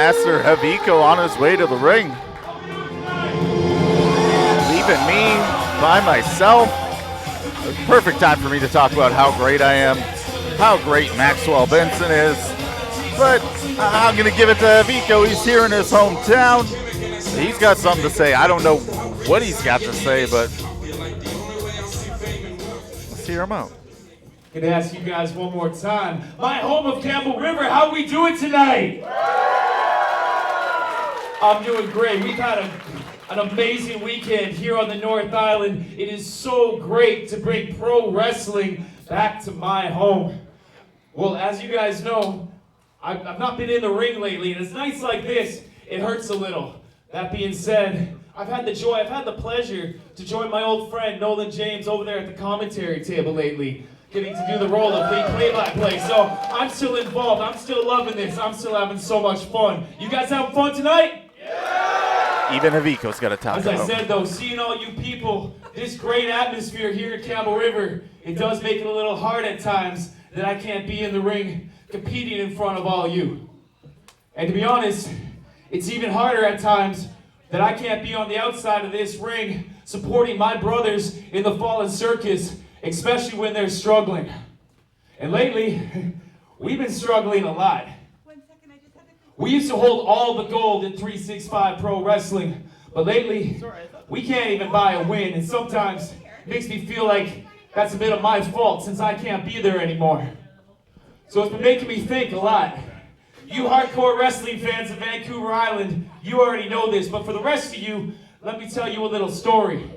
Master Haviko on his way to the ring. Leaving me by myself. Perfect time for me to talk about how great I am, how great Maxwell Benson is. But I'm going to give it to Haviko. He's here in his hometown. He's got something to say. I don't know what he's got to say, but let's hear him out. Gonna ask you guys one more time. My home of Campbell River, how we doing tonight? I'm doing great. We've had an amazing weekend here on the North Island. It is so great to bring pro wrestling back to my home. Well, as you guys know, I've not been in the ring lately, and it's nights like this, it hurts a little. That being said, I've had the pleasure to join my old friend Nolan James over there at the commentary table lately, getting to do the role of lead play-by-play. So I'm still involved. I'm still loving this. I'm still having so much fun. You guys having fun tonight? Yeah! Even Haviko's got to talk about it. As I said, though, seeing all you people, this great atmosphere here at Campbell River, it does make it a little hard at times that I can't be in the ring competing in front of all you. And to be honest, it's even harder at times that I can't be on the outside of this ring supporting my brothers in the fallen circus, especially when they're struggling. And lately, we've been struggling a lot. We used to hold all the gold in 365 Pro Wrestling, but lately, we can't even buy a win, and sometimes it makes me feel like that's a bit of my fault since I can't be there anymore. So it's been making me think a lot. You hardcore wrestling fans of Vancouver Island, you already know this, but for the rest of you, let me tell you a little story.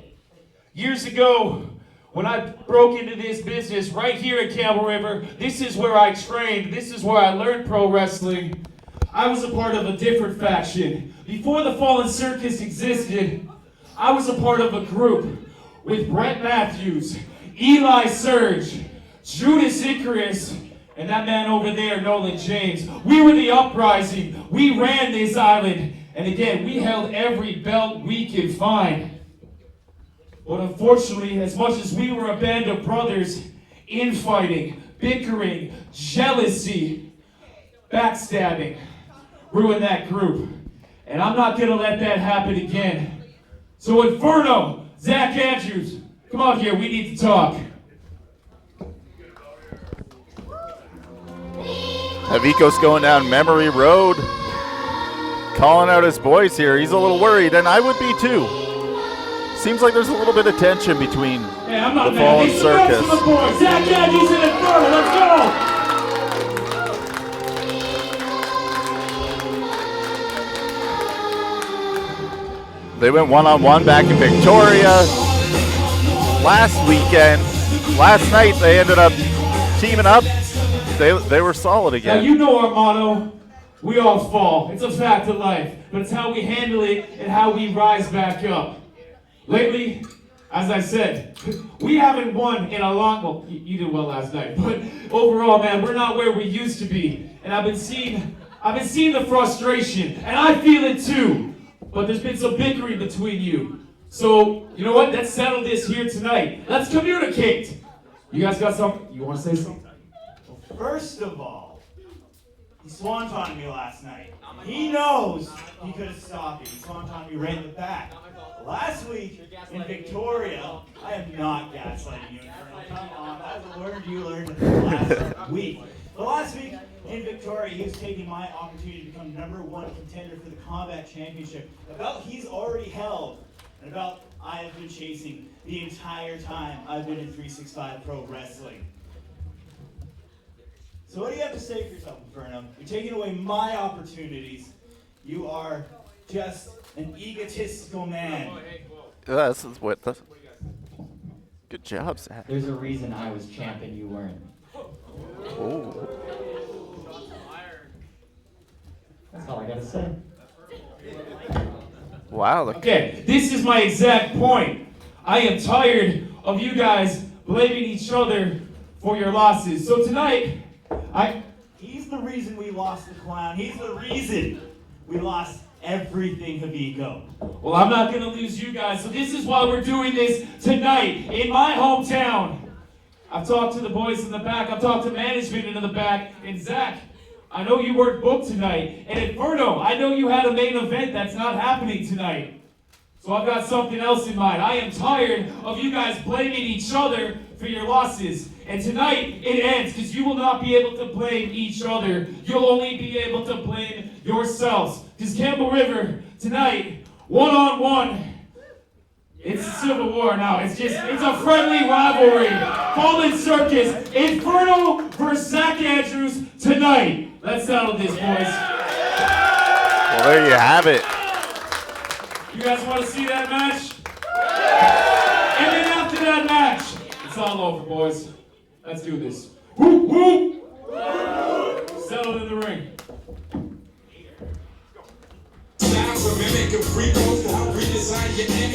Years ago, when I broke into this business right here at Campbell River, this is where I trained, this is where I learned pro wrestling. I was a part of a different faction. Before the Fallen Circus existed, I was a part of a group with Brett Matthews, Eli Surge, Judas Icarus, and that man over there, Nolan James. We were the uprising. We ran this island. And again, we held every belt we could find. But unfortunately, as much as we were a band of brothers, infighting, bickering, jealousy, backstabbing ruined that group. And I'm not going to let that happen again. So Inferno, Zach Andrews, come on here. We need to talk. Haviko's going down memory road, calling out his boys here. He's a little worried, and I would be too. Seems like there's a little bit of tension between the Fallen Circus. Zach Andrews and Inferno, let's go! They went one-on-one back in Victoria last weekend. Last night they ended up teaming up. They were solid again. Now you know our motto, we all fall. It's a fact of life, but it's how we handle it and how we rise back up. Lately, as I said, we haven't won in a long, well, you did well last night, but overall, man, we're not where we used to be. And I've been seeing the frustration, and I feel it too. But there's been some bickering between you. So, you know what? Let's settle this here tonight. Let's communicate. You guys got something? You want to say something? First of all, he swantoned me last night. He knows he could have stopped me. He swantoned me right in the back. Last week in Victoria, I am not gaslighting you, Inferno. Come on, I've learned you learned last week. But last week in Victoria, he was taking my opportunity to become #1 contender for the Combat Championship. A belt he's already held, and a belt I have been chasing the entire time I've been in 365 Pro Wrestling. So what do you have to say for yourself, Inferno? You're taking away my opportunities. You are just an egotistical man. This is what the... Good job, Zach. There's a reason I was champ and you weren't. Oh. That's all I gotta say. Wow. Okay, this is my exact point. I am tired of you guys blaming each other for your losses. So tonight, He's the reason we lost the clown. He's the reason we lost everything, Haviko. Well, I'm not going to lose you guys, so this is why we're doing this tonight in my hometown. I've talked to the boys in the back. I've talked to management in the back. And Zach, I know you weren't booked tonight. And Inferno, I know you had a main event that's not happening tonight. So I've got something else in mind. I am tired of you guys blaming each other for your losses. And tonight it ends because you will not be able to blame each other. You'll only be able to blame yourselves. Because Campbell River, tonight, one-on-one, it's a civil war now. It's a friendly rivalry. Fallen Circus, Inferno versus Zach Andrews tonight. Let's settle this, boys. Well, there you have it. You guys want to see that match? And then after that match, it's all over, boys. Let's do this. Whoop, whoop. Settled in the ring.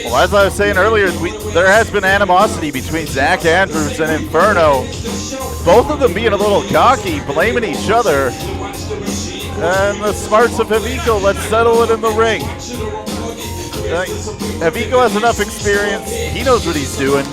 Well, as I was saying earlier, there has been animosity between Zach Andrews and Inferno. Both of them being a little cocky, blaming each other. And the smarts of Haviko, let's settle it in the ring. Haviko has enough experience. He knows what he's doing.